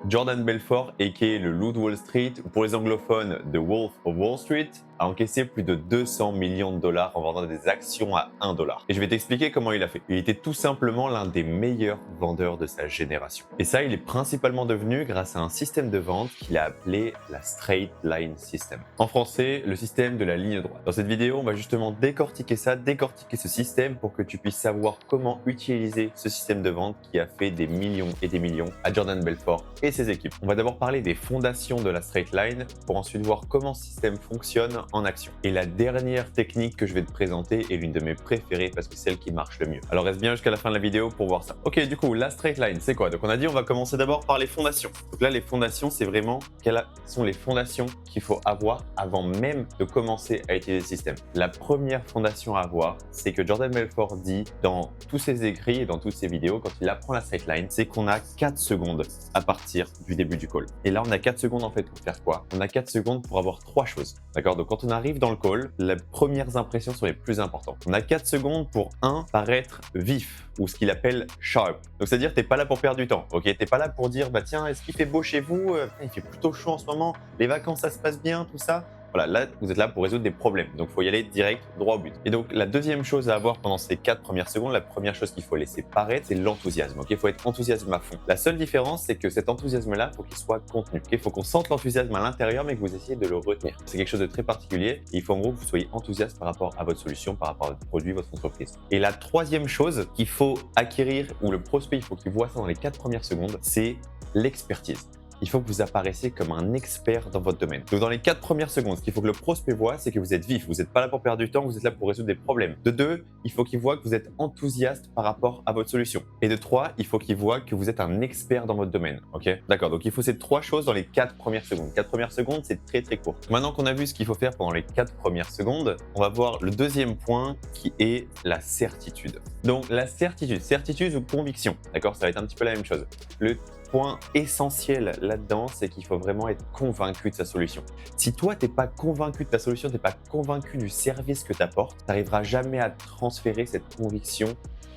Jordan Belfort, aka le Loup de Wall Street, ou pour les anglophones, The Wolf of Wall Street, a encaissé plus de 200 millions de dollars en vendant des actions à 1 dollar. Et je vais t'expliquer comment il a fait. Il était tout simplement l'un des meilleurs vendeurs de sa génération. Et ça, il est principalement devenu grâce à un système de vente qu'il a appelé la Straight Line System. En français, le système de la ligne droite. Dans cette vidéo, on va justement décortiquer ça, décortiquer ce système pour que tu puisses savoir comment utiliser ce système de vente qui a fait des millions et des millions à Jordan Belfort et ses équipes. On va d'abord parler des fondations de la Straight Line pour ensuite voir comment ce système fonctionne en action. Et la dernière technique que je vais te présenter est l'une de mes préférées parce que c'est celle qui marche le mieux. Alors reste bien jusqu'à la fin de la vidéo pour voir ça. Ok, du coup, la Straight Line, c'est quoi? Donc on a dit on va commencer d'abord par les fondations. Donc là, les fondations, c'est vraiment quelles sont les fondations qu'il faut avoir avant même de commencer à utiliser le système. La première fondation à avoir, c'est que Jordan Belfort dit dans tous ses écrits et dans toutes ses vidéos, quand il apprend la Straight Line, c'est qu'on a 4 secondes à partir du début du call. Et là, on a 4 secondes en fait pour faire quoi? On a 4 secondes pour avoir 3 choses. D'accord? Donc quand on arrive dans le call, les premières impressions sont les plus importantes. On a 4 secondes pour paraître vif ou ce qu'il appelle sharp. Donc c'est-à-dire t'es pas là pour perdre du temps, ok? T'es pas là pour dire bah tiens, est-ce qu'il fait beau chez vous? Il fait plutôt chaud en ce moment, les vacances ça se passe bien, tout ça. Voilà, là, vous êtes là pour résoudre des problèmes. Donc, il faut y aller direct, droit au but. Et donc, la deuxième chose à avoir pendant ces 4 premières secondes, la première chose qu'il faut laisser paraître, c'est l'enthousiasme. Il faut être enthousiasme à fond. La seule différence, c'est que cet enthousiasme-là, il faut qu'il soit contenu. Il faut qu'on sente l'enthousiasme à l'intérieur, mais que vous essayez de le retenir. C'est quelque chose de très particulier. Et il faut en gros que vous soyez enthousiaste par rapport à votre solution, par rapport à votre produit, votre entreprise. Et la troisième chose qu'il faut acquérir, ou le prospect, il faut qu'il voit ça dans les 4 premières secondes, c'est l'expertise. Il faut que vous apparaissiez comme un expert dans votre domaine. Donc dans les 4 premières secondes, ce qu'il faut que le prospect voit, c'est que vous êtes vif, vous n'êtes pas là pour perdre du temps, vous êtes là pour résoudre des problèmes. De 2, il faut qu'il voit que vous êtes enthousiaste par rapport à votre solution. Et de 3, il faut qu'il voit que vous êtes un expert dans votre domaine. Ok? D'accord, donc il faut ces 3 choses dans les 4 premières secondes. 4 premières secondes, c'est très très court. Maintenant qu'on a vu ce qu'il faut faire pendant les 4 premières secondes, on va voir le deuxième point qui est la certitude. Donc la certitude ou conviction, d'accord? Ça va être un petit peu la même chose. Le point essentiel là-dedans, c'est qu'il faut vraiment être convaincu de sa solution. Si toi, tu n'es pas convaincu de ta solution, tu n'es pas convaincu du service que tu apportes, tu n'arriveras jamais à transférer cette conviction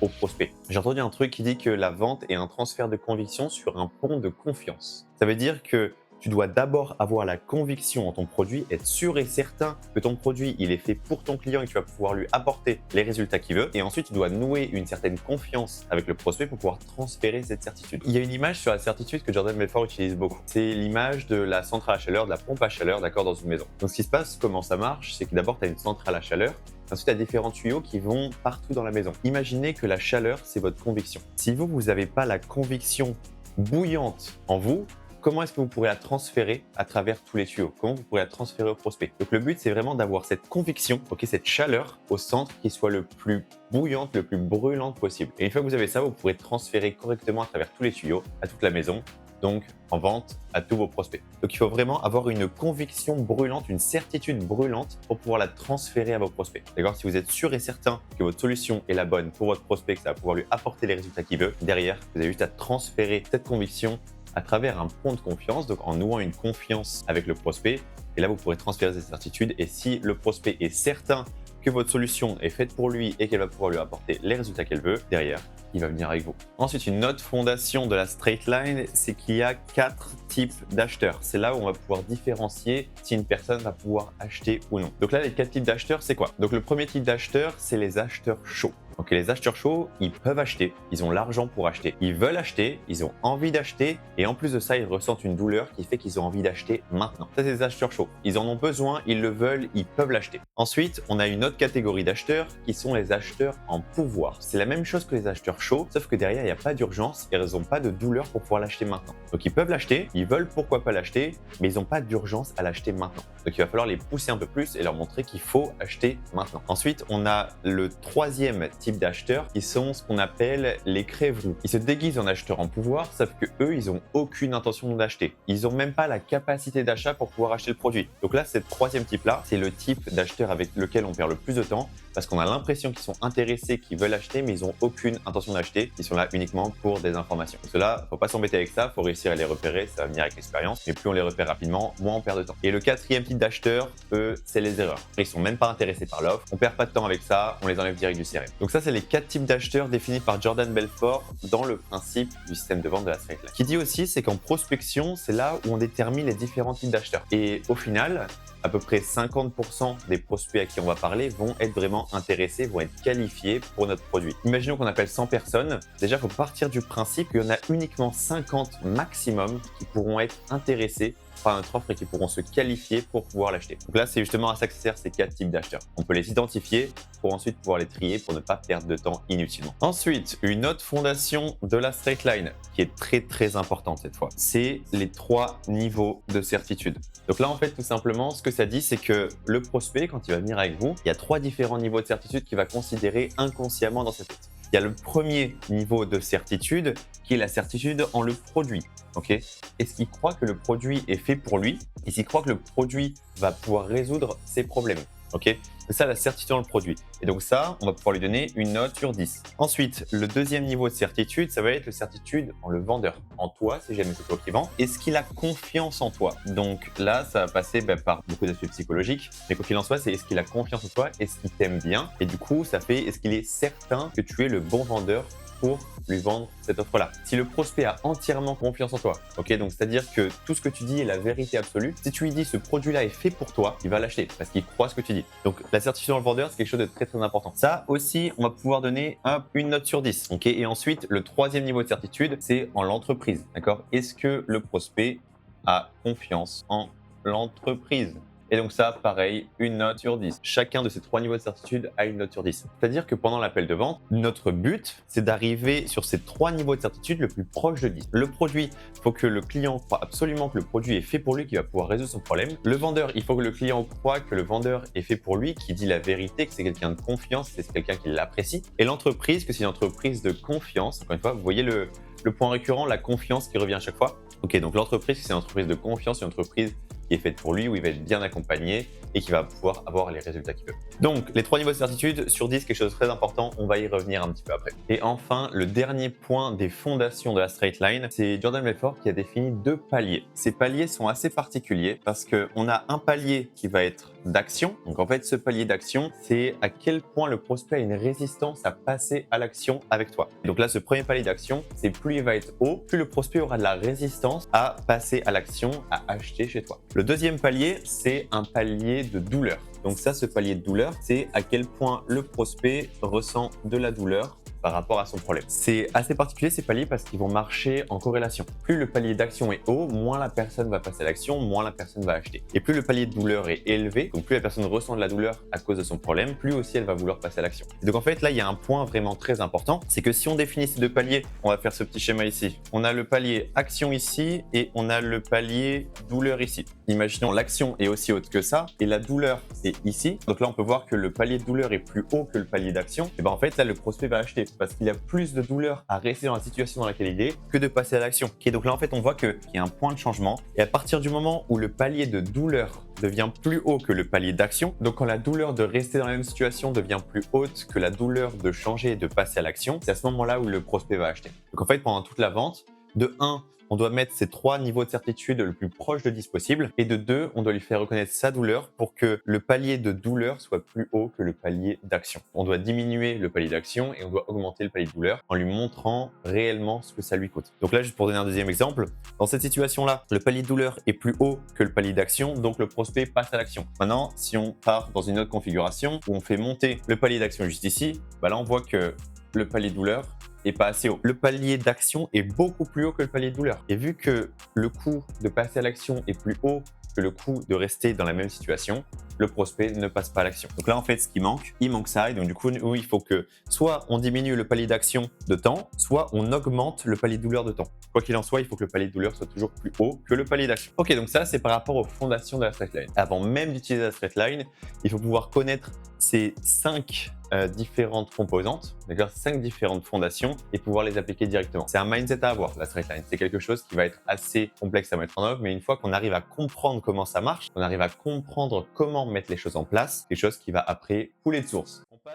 au prospect. J'ai entendu un truc qui dit que la vente est un transfert de conviction sur un pont de confiance. Ça veut dire que tu dois d'abord avoir la conviction en ton produit, être sûr et certain que ton produit il est fait pour ton client et que tu vas pouvoir lui apporter les résultats qu'il veut. Et ensuite, tu dois nouer une certaine confiance avec le prospect pour pouvoir transférer cette certitude. Il y a une image sur la certitude que Jordan Belfort utilise beaucoup. C'est l'image de la centrale à chaleur, de la pompe à chaleur, d'accord, dans une maison. Donc, ce qui se passe, comment ça marche, c'est que d'abord, tu as une centrale à chaleur. Ensuite, tu as différents tuyaux qui vont partout dans la maison. Imaginez que la chaleur, c'est votre conviction. Si vous n'avez pas la conviction bouillante en vous, comment est-ce que vous pourrez la transférer à travers tous les tuyaux? Comment vous pourrez la transférer au prospect? Donc le but, c'est vraiment d'avoir cette conviction, cette chaleur au centre qui soit le plus bouillante, le plus brûlante possible. Et une fois que vous avez ça, vous pourrez transférer correctement à travers tous les tuyaux, à toute la maison, donc en vente à tous vos prospects. Donc il faut vraiment avoir une conviction brûlante, une certitude brûlante pour pouvoir la transférer à vos prospects. D'accord? Si vous êtes sûr et certain que votre solution est la bonne pour votre prospect, que ça va pouvoir lui apporter les résultats qu'il veut, derrière, vous avez juste à transférer cette conviction à travers un pont de confiance, donc en nouant une confiance avec le prospect. Et là, vous pourrez transférer cette certitude. Et si le prospect est certain que votre solution est faite pour lui et qu'elle va pouvoir lui apporter les résultats qu'elle veut, derrière, il va venir avec vous. Ensuite, une autre fondation de la Straight Line, c'est qu'il y a 4 types d'acheteurs. C'est là où on va pouvoir différencier si une personne va pouvoir acheter ou non. Donc là, les 4 types d'acheteurs, c'est quoi? Donc le premier type d'acheteur, c'est les acheteurs chauds. Donc les acheteurs chauds, ils peuvent acheter, ils ont l'argent pour acheter, ils veulent acheter, ils ont envie d'acheter et en plus de ça, ils ressentent une douleur qui fait qu'ils ont envie d'acheter maintenant. Ça, c'est les acheteurs chauds. Ils en ont besoin, ils le veulent, ils peuvent l'acheter. Ensuite, on a une autre catégorie d'acheteurs qui sont les acheteurs en pouvoir. C'est la même chose que les acheteurs chauds, sauf que derrière, il n'y a pas d'urgence et ils n'ont pas de douleur pour pouvoir l'acheter maintenant. Donc ils peuvent l'acheter, ils veulent pourquoi pas l'acheter, mais ils n'ont pas d'urgence à l'acheter maintenant. Donc il va falloir les pousser un peu plus et leur montrer qu'il faut acheter maintenant. Ensuite, on a le troisième type d'acheteurs qui sont ce qu'on appelle les crève-roux. Ils se déguisent en acheteurs en pouvoir, sauf que eux, ils n'ont aucune intention d'acheter. Ils n'ont même pas la capacité d'achat pour pouvoir acheter le produit. Donc là, ce troisième type-là, c'est le type d'acheteur avec lequel on perd le plus de temps. parce qu'on a l'impression qu'ils sont intéressés, qu'ils veulent acheter, mais ils n'ont aucune intention d'acheter. Ils sont là uniquement pour des informations. Donc cela, il ne faut pas s'embêter avec ça, il faut réussir à les repérer, ça va venir avec l'expérience. Mais plus on les repère rapidement, moins on perd de temps. Et le quatrième type d'acheteurs, eux, c'est les erreurs. Ils sont même pas intéressés par l'offre, on perd pas de temps avec ça, on les enlève direct du CRM. Donc ça, c'est les 4 types d'acheteurs définis par Jordan Belfort dans le principe du système de vente de la straight line. Ce qu'il dit aussi, c'est qu'en prospection, c'est là où on détermine les différents types d'acheteurs. Et au final, à peu près 50% des prospects à qui on va parler vont être vraiment intéressés, vont être qualifiés pour notre produit. Imaginons qu'on appelle 100 personnes. Déjà, il faut partir du principe qu'il y en a uniquement 50 maximum qui pourront être intéressés par notre offre et qui pourront se qualifier pour pouvoir l'acheter. Donc là, c'est justement à ça que servent ces 4 types d'acheteurs. On peut les identifier pour ensuite pouvoir les trier pour ne pas perdre de temps inutilement. Ensuite, une autre fondation de la straight line qui est très importante cette fois, c'est les 3 niveaux de certitude. Donc là, en fait, tout simplement, ce que ça dit, c'est que le prospect, quand il va venir avec vous, il y a 3 différents niveaux de certitude qu'il va considérer inconsciemment dans sa tête. Il y a le premier niveau de certitude qui est la certitude en le produit. Okay. Est-ce qu'il croit que le produit est fait pour lui? Est-ce qu'il croit que le produit va pouvoir résoudre ses problèmes? Okay. C'est ça la certitude dans le produit. Et donc ça, on va pouvoir lui donner une note sur 10. Ensuite, le deuxième niveau de certitude, ça va être la certitude en le vendeur. En toi, si jamais c'est toi qui vends. Est-ce qu'il a confiance en toi? Donc là, ça va passer par beaucoup d'aspects psychologiques. Mais quoi qu'il en soit, c'est est-ce qu'il a confiance en toi? Est-ce qu'il t'aime bien? Et du coup, ça fait est-ce qu'il est certain que tu es le bon vendeur pour lui vendre cette offre-là. Si le prospect a entièrement confiance en toi, ok, donc c'est-à-dire que tout ce que tu dis est la vérité absolue, si tu lui dis ce produit-là est fait pour toi, il va l'acheter parce qu'il croit ce que tu dis. Donc la certitude dans le vendeur, c'est quelque chose de très important. Ça aussi, on va pouvoir donner une note sur 10. Ok, et ensuite, le troisième niveau de certitude, c'est en l'entreprise. D'accord? Est-ce que le prospect a confiance en l'entreprise? Et donc ça, pareil, une note sur 10. Chacun de ces 3 niveaux de certitude a une note sur 10. C'est-à-dire que pendant l'appel de vente, notre but, c'est d'arriver sur ces 3 niveaux de certitude le plus proche de 10. Le produit, il faut que le client croit absolument que le produit est fait pour lui, qu'il va pouvoir résoudre son problème. Le vendeur, il faut que le client croit que le vendeur est fait pour lui, qui dit la vérité, que c'est quelqu'un de confiance, que c'est quelqu'un qui l'apprécie. Et l'entreprise, que c'est une entreprise de confiance. Encore une fois, vous voyez le point récurrent, la confiance qui revient à chaque fois. Ok, donc l'entreprise, c'est une entreprise de confiance, une entreprise qui est faite pour lui, où il va être bien accompagné et qui va pouvoir avoir les résultats qu'il veut. Donc, les 3 niveaux de certitude sur 10, quelque chose de très important, on va y revenir un petit peu après. Et enfin, le dernier point des fondations de la straight line, c'est Jordan Belfort qui a défini 2 paliers. Ces paliers sont assez particuliers parce qu'on a un palier qui va être d'action. Donc en fait, ce palier d'action, c'est à quel point le prospect a une résistance à passer à l'action avec toi. Et donc là, ce premier palier d'action, c'est plus il va être haut, plus le prospect aura de la résistance à passer à l'action, à acheter chez toi. Le deuxième palier, c'est un palier de douleur. Donc ça, ce palier de douleur, c'est à quel point le prospect ressent de la douleur par rapport à son problème. C'est assez particulier ces paliers parce qu'ils vont marcher en corrélation. Plus le palier d'action est haut, moins la personne va passer à l'action, moins la personne va acheter. Et plus le palier de douleur est élevé, donc plus la personne ressent de la douleur à cause de son problème, plus aussi elle va vouloir passer à l'action. Donc en fait là, il y a un point vraiment très important, c'est que si on définit ces 2 paliers, on va faire ce petit schéma ici. On a le palier action ici et on a le palier douleur ici. Imaginons l'action est aussi haute que ça et la douleur est ici. Donc là, on peut voir que le palier de douleur est plus haut que le palier d'action. Et ben en fait là, le prospect va acheter parce qu'il a plus de douleur à rester dans la situation dans laquelle il est que de passer à l'action. Okay, donc là, en fait, on voit qu'il y a un point de changement. Et à partir du moment où le palier de douleur devient plus haut que le palier d'action, donc quand la douleur de rester dans la même situation devient plus haute que la douleur de changer et de passer à l'action, c'est à ce moment-là où le prospect va acheter. Donc en fait, pendant toute la vente, de 1, on doit mettre ces 3 niveaux de certitude le plus proche de 10 possible. Et de 2, on doit lui faire reconnaître sa douleur pour que le palier de douleur soit plus haut que le palier d'action. On doit diminuer le palier d'action et on doit augmenter le palier de douleur en lui montrant réellement ce que ça lui coûte. Donc là, juste pour donner un deuxième exemple, dans cette situation-là, le palier de douleur est plus haut que le palier d'action, donc le prospect passe à l'action. Maintenant, si on part dans une autre configuration où on fait monter le palier d'action juste ici, bah là, on voit que le palier de douleur est pas assez haut. Le palier d'action est beaucoup plus haut que le palier de douleur. Et vu que le coût de passer à l'action est plus haut que le coût de rester dans la même situation, le prospect ne passe pas à l'action. Donc là, en fait, ce qui manque, il manque ça. Et donc, du coup, nous, il faut que soit on diminue le palier d'action de temps, soit on augmente le palier de douleur de temps. Quoi qu'il en soit, il faut que le palier de douleur soit toujours plus haut que le palier d'action. Ok, donc ça, c'est par rapport aux fondations de la straight line. Avant même d'utiliser la straight line, il faut pouvoir connaître ces 5 différentes composantes, d'accord, 5 différentes fondations et pouvoir les appliquer directement. C'est un mindset à avoir, la straight line. C'est quelque chose qui va être assez complexe à mettre en œuvre, mais une fois qu'on arrive à comprendre comment ça marche, qu'on arrive à comprendre comment mettre les choses en place, quelque chose qui va après couler de source. On passe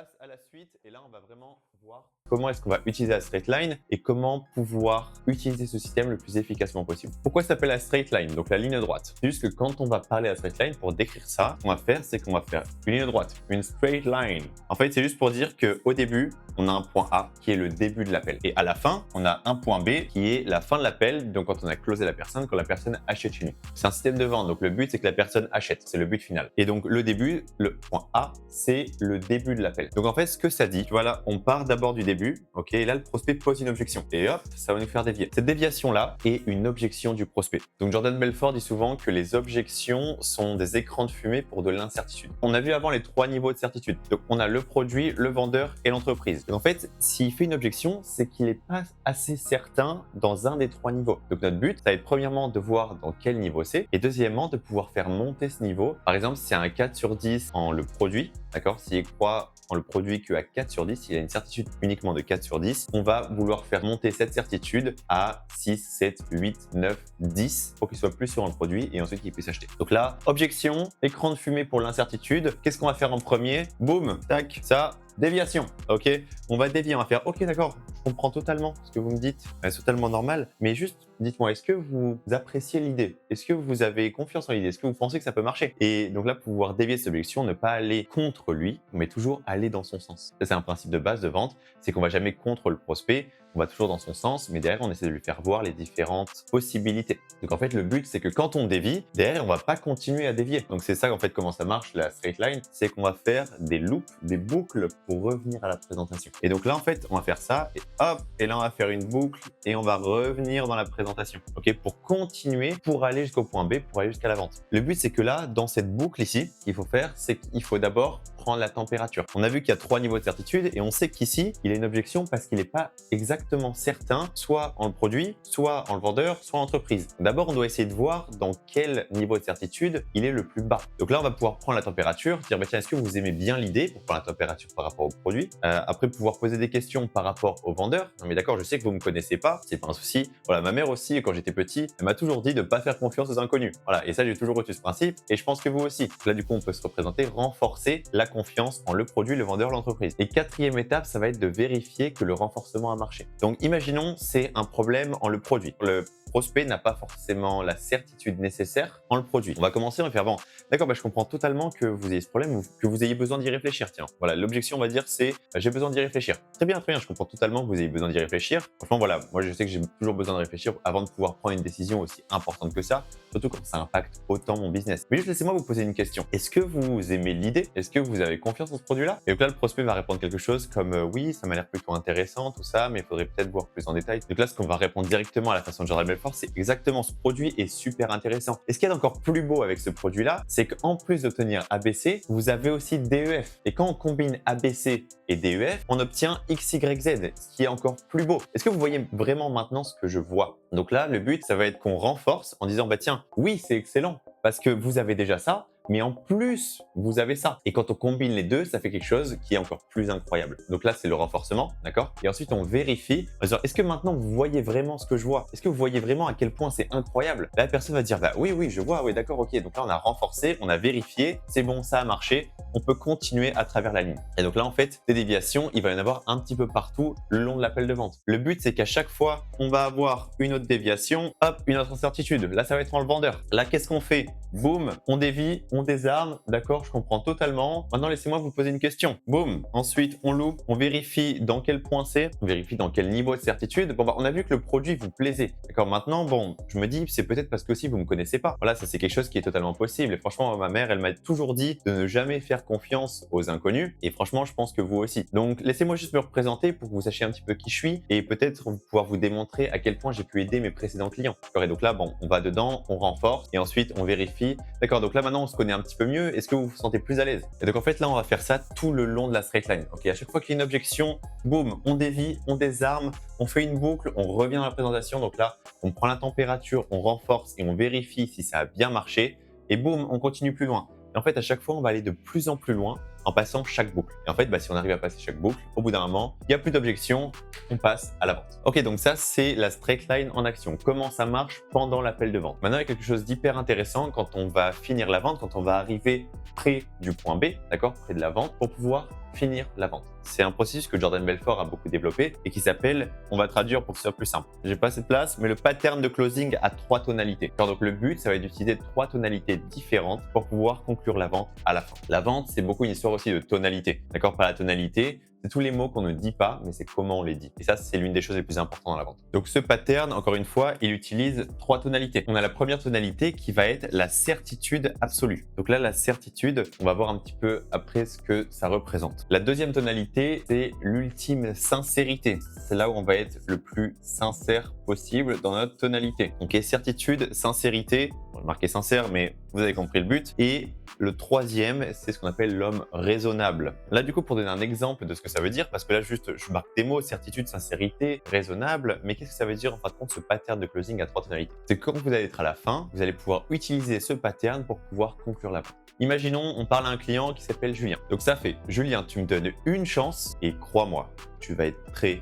là, on va vraiment voir comment est-ce qu'on va utiliser la straight line et comment pouvoir utiliser ce système le plus efficacement possible. Pourquoi ça s'appelle la straight line, donc la ligne droite? C'est juste que quand on va parler à la straight line, pour décrire ça, ce qu'on va faire, c'est qu'on va faire une ligne droite, une straight line. En fait, c'est juste pour dire qu'au début, on a un point A qui est le début de l'appel. Et à la fin, on a un point B qui est la fin de l'appel, donc quand on a closé la personne, quand la personne achète chez nous. C'est un système de vente, donc le but, c'est que la personne achète. C'est le but final. Et donc, le début, le point A, c'est le début de l'appel. Donc, en fait, ce que ça dit, voilà, on part d'abord du début, ok, et là, le prospect pose une objection. Et hop, ça va nous faire dévier. Cette déviation-là est une objection du prospect. Donc, Jordan Belfort dit souvent que les objections sont des écrans de fumée pour de l'incertitude. On a vu avant les 3 niveaux de certitude. Donc, on a le produit, le vendeur et l'entreprise. En fait, s'il fait une objection, c'est qu'il n'est pas assez certain dans un des 3 niveaux. Donc, notre but, ça va être premièrement de voir dans quel niveau c'est et deuxièmement, de pouvoir faire monter ce niveau. Par exemple, si c'est un 4 sur 10 en le produit, d'accord, s'il croit en le produit qu'à 4 sur 10, il a une certitude uniquement de 4 sur 10, on va vouloir faire monter cette certitude à 6, 7, 8, 9, 10 pour qu'il soit plus sûr en le produit et ensuite qu'il puisse acheter. Donc là, objection, écran de fumée pour l'incertitude. Qu'est-ce qu'on va faire en premier? Boum, tac, ça. Déviation, ok, on va dévier, on va faire ok d'accord, je comprends totalement ce que vous me dites, c'est totalement normal, mais juste dites-moi, est-ce que vous appréciez l'idée? Est-ce que vous avez confiance en l'idée? Est-ce que vous pensez que ça peut marcher? Et donc là, pouvoir dévier cette objection, ne pas aller contre lui, mais toujours aller dans son sens. Ça, c'est un principe de base de vente, c'est qu'on va jamais contre le prospect, on va toujours dans son sens, mais derrière, on essaie de lui faire voir les différentes possibilités. Donc en fait, le but, c'est que quand on dévie, derrière, on va pas continuer à dévier. Donc c'est ça, en fait, comment ça marche, la straight line, c'est qu'on va faire des loops, des boucles pour revenir à la présentation. Et donc là, en fait, on va faire ça, et hop, et là, on va faire une boucle, et on va revenir dans la présentation, ok, pour continuer, pour aller jusqu'au point B, pour aller jusqu'à la vente. Le but, c'est que là, dans cette boucle ici, ce qu'il faut faire, c'est qu'il faut d'abord prendre la température. On a vu qu'il y a 3 niveaux de certitude, et on sait qu'ici, il a une objection parce qu'il n'est pas exactement certain, soit en le produit, soit en le vendeur, soit en entreprise. D'abord, on doit essayer de voir dans quel niveau de certitude il est le plus bas. Donc là, on va pouvoir prendre la température, dire bah, tiens, est-ce que vous aimez bien l'idée pour prendre la température par rapport au produit, après pouvoir poser des questions par rapport au vendeur. Non mais d'accord, je sais que vous me connaissez pas, c'est pas un souci. Voilà, ma mère aussi, quand j'étais petit, elle m'a toujours dit de pas faire confiance aux inconnus. Voilà, et ça, j'ai toujours reçu ce principe, et je pense que vous aussi. Là, du coup, on peut se représenter, renforcer la confiance en le produit, le vendeur, l'entreprise. Et quatrième étape, ça va être de vérifier que le renforcement a marché. Donc, imaginons, c'est un problème en le produit. Le prospect n'a pas forcément la certitude nécessaire en le produit. On va commencer, on va faire bon, d'accord, bah, je comprends totalement que vous ayez ce problème ou que vous ayez besoin d'y réfléchir. Tiens, voilà, l'objection, on va dire, c'est j'ai besoin d'y réfléchir. Très bien, je comprends totalement que vous ayez besoin d'y réfléchir. Franchement, voilà, moi je sais que j'ai toujours besoin de réfléchir avant de pouvoir prendre une décision aussi importante que ça, surtout quand ça impacte autant mon business. Mais juste laissez-moi vous poser une question. Est-ce que vous aimez l'idée? Est-ce que vous avez confiance en ce produit-là? Et donc là, le prospect va répondre quelque chose comme oui, ça m'a l'air plutôt intéressant, tout ça, mais il faudrait peut-être voir plus en détail. Donc là, ce qu'on va répondre directement à la façon de Jordan Belfort, c'est exactement ce produit est super intéressant. Et ce qu'il y a d'encore plus beau avec ce produit-là, c'est qu'en plus d'obtenir ABC, vous avez aussi DEF. Et quand on combine ABC et DEF, on obtient XYZ, ce qui est encore plus beau. Est-ce que vous voyez vraiment maintenant ce que je vois? Donc là, le but, ça va être qu'on renforce en disant, bah tiens, oui, c'est excellent, parce que vous avez déjà ça, mais en plus, vous avez ça. Et quand on combine les deux, ça fait quelque chose qui est encore plus incroyable. Donc là, c'est le renforcement, d'accord? Et ensuite, on vérifie. En disant, est-ce que maintenant, vous voyez vraiment ce que je vois? Est-ce que vous voyez vraiment à quel point c'est incroyable? Là, la personne va dire, bah oui, oui, je vois, oui, d'accord, ok. Donc là, on a renforcé, on a vérifié, c'est bon, ça a marché. On peut continuer à travers la ligne. Et donc là, en fait, des déviations, il va y en avoir un petit peu partout le long de l'appel de vente. Le but, c'est qu'à chaque fois, on va avoir une autre déviation, hop, une autre incertitude. Là, ça va être en le vendeur. Là, qu'est-ce qu'on fait? Boum, on dévie, on désarme, d'accord, je comprends totalement. Maintenant, laissez-moi vous poser une question. Boum, ensuite, on loupe, on vérifie dans quel point c'est, on vérifie dans quel niveau de certitude. Bon, bah, on a vu que le produit vous plaisait. D'accord, maintenant, bon, je me dis, c'est peut-être parce que aussi vous me connaissez pas. Voilà, ça c'est quelque chose qui est totalement possible. Et franchement, ma mère, elle m'a toujours dit de ne jamais faire confiance aux inconnus. Et franchement, je pense que vous aussi. Donc, laissez-moi juste me représenter pour que vous sachiez un petit peu qui je suis et peut-être pouvoir vous démontrer à quel point j'ai pu aider mes précédents clients. D'accord, et donc là, bon, on va dedans, on renforce et ensuite on vérifie. D'accord, donc là maintenant, on se connaît un petit peu mieux. Est-ce que vous vous sentez plus à l'aise? Et donc en fait, là, on va faire ça tout le long de la straight line. Ok, à chaque fois qu'il y a une objection, boum, on dévie, on désarme, on fait une boucle, on revient dans la présentation. Donc là, on prend la température, on renforce et on vérifie si ça a bien marché. Et boum, on continue plus loin. Et en fait, à chaque fois, on va aller de plus en plus loin en passant chaque boucle. Et en fait, bah, si on arrive à passer chaque boucle, au bout d'un moment, il n'y a plus d'objection, on passe à la vente. Ok, donc ça, c'est la straight line en action. Comment ça marche pendant l'appel de vente. Maintenant, il y a quelque chose d'hyper intéressant quand on va finir la vente, quand on va arriver près du point B, d'accord, près de la vente, pour pouvoir finir la vente. C'est un processus que Jordan Belfort a beaucoup développé et qui s'appelle, on va traduire pour que ce soit plus simple. J'ai pas assez de place, mais le pattern de closing à 3 tonalités. Donc le but, ça va être d'utiliser 3 tonalités différentes pour pouvoir conclure la vente à la fin. La vente, c'est beaucoup une histoire aussi de tonalité. D'accord? Par la tonalité, c'est tous les mots qu'on ne dit pas, mais c'est comment on les dit. Et ça, c'est l'une des choses les plus importantes dans la vente. Donc ce pattern, encore une fois, il utilise 3 tonalités. On a la première tonalité qui va être la certitude absolue. Donc là, la certitude, on va voir un petit peu après ce que ça représente. La deuxième tonalité, c'est l'ultime sincérité. C'est là où on va être le plus sincère possible dans notre tonalité. Donc certitude, sincérité, on va marquer sincère, mais vous avez compris le but. Et le troisième, c'est ce qu'on appelle l'homme raisonnable. Là, du coup, pour donner un exemple de ce que ça veut dire, parce que là, juste, je marque des mots, certitude, sincérité, raisonnable, mais qu'est-ce que ça veut dire en fin de compte, ce pattern de closing à 3 tonalités? C'est quand vous allez être à la fin, vous allez pouvoir utiliser ce pattern pour pouvoir conclure la vente. Imaginons, on parle à un client qui s'appelle Julien. Donc ça fait, Julien, tu me donnes une chance et crois-moi, tu vas être très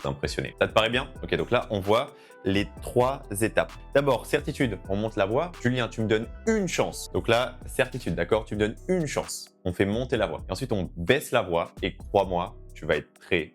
impressionné. Ça te paraît bien? Ok, donc là, on voit les 3 étapes. D'abord, certitude, on monte la voix. Julien, tu me donnes une chance. Donc là, certitude, d'accord? Tu me donnes une chance. On fait monter la voix. Et ensuite, on baisse la voix et crois-moi, tu vas être très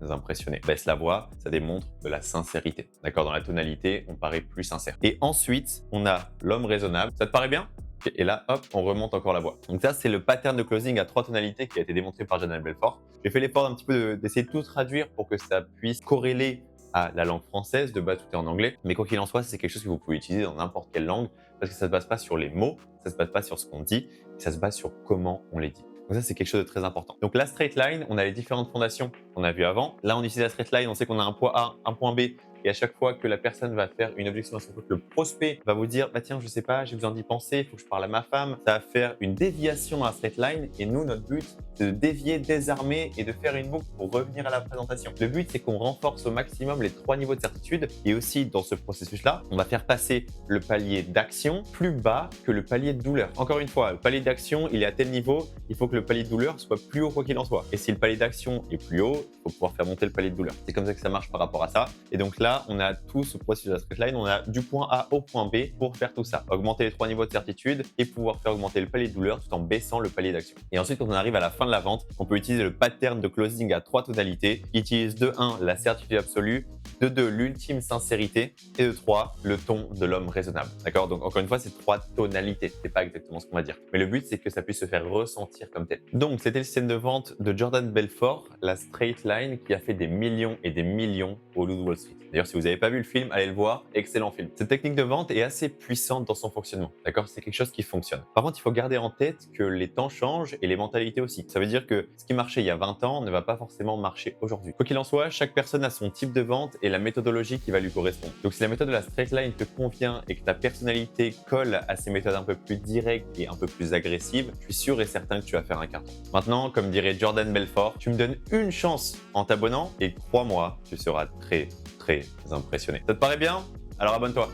impressionné. Baisse la voix, ça démontre de la sincérité. D'accord? Dans la tonalité, on paraît plus sincère. Et ensuite, on a l'homme raisonnable. Ça te paraît bien? Et là, hop, on remonte encore la voix. Donc ça, c'est le pattern de closing à 3 tonalités qui a été démontré par Jordan Belfort. J'ai fait l'effort un petit peu d'essayer de tout traduire pour que ça puisse corréler à la langue française. De base, tout est en anglais. Mais quoi qu'il en soit, c'est quelque chose que vous pouvez utiliser dans n'importe quelle langue parce que ça ne se base pas sur les mots, ça ne se base pas sur ce qu'on dit, ça se base sur comment on les dit. Donc ça, c'est quelque chose de très important. Donc la straight line, on a les différentes fondations qu'on a vues avant. Là, on utilise la straight line, on sait qu'on a un point A, un point B. Et à chaque fois que la personne va faire une objection à son compte, le prospect va vous dire bah tiens, je sais pas, j'ai besoin d'y penser, il faut que je parle à ma femme. Ça va faire une déviation à straight line. Et nous, notre but, c'est de dévier, désarmer et de faire une boucle pour revenir à la présentation. Le but, c'est qu'on renforce au maximum les 3 niveaux de certitude. Et aussi, dans ce processus-là, on va faire passer le palier d'action plus bas que le palier de douleur. Encore une fois, le palier d'action, il est à tel niveau, il faut que le palier de douleur soit plus haut quoi qu'il en soit. Et si le palier d'action est plus haut, il faut pouvoir faire monter le palier de douleur. C'est comme ça que ça marche par rapport à ça. Et donc là, on a tout ce processus de la straight line, on a du point A au point B pour faire tout ça. Augmenter les 3 niveaux de certitude et pouvoir faire augmenter le palier de douleur tout en baissant le palier d'action. Et ensuite, quand on arrive à la fin de la vente, on peut utiliser le pattern de closing à 3 tonalités qui utilise de 1 la certitude absolue, de 2 l'ultime sincérité et de 3 le ton de l'homme raisonnable. D'accord? Donc encore une fois, c'est 3 tonalités. C'est pas exactement ce qu'on va dire. Mais le but, c'est que ça puisse se faire ressentir comme tel. Donc c'était le système de vente de Jordan Belfort, la straight line qui a fait des millions et des millions au Loup de Wall Street. D'ailleurs, si vous n'avez pas vu le film, allez le voir. Excellent film. Cette technique de vente est assez puissante dans son fonctionnement. D'accord? C'est quelque chose qui fonctionne. Par contre, il faut garder en tête que les temps changent et les mentalités aussi. Ça veut dire que ce qui marchait il y a 20 ans ne va pas forcément marcher aujourd'hui. Quoi qu'il en soit, chaque personne a son type de vente et la méthodologie qui va lui correspondre. Donc, si la méthode de la straight line te convient et que ta personnalité colle à ces méthodes un peu plus directes et un peu plus agressives, je suis sûr et certain que tu vas faire un carton. Maintenant, comme dirait Jordan Belfort, tu me donnes une chance en t'abonnant et crois-moi, tu seras très impressionné. Ça te paraît bien? Alors abonne-toi.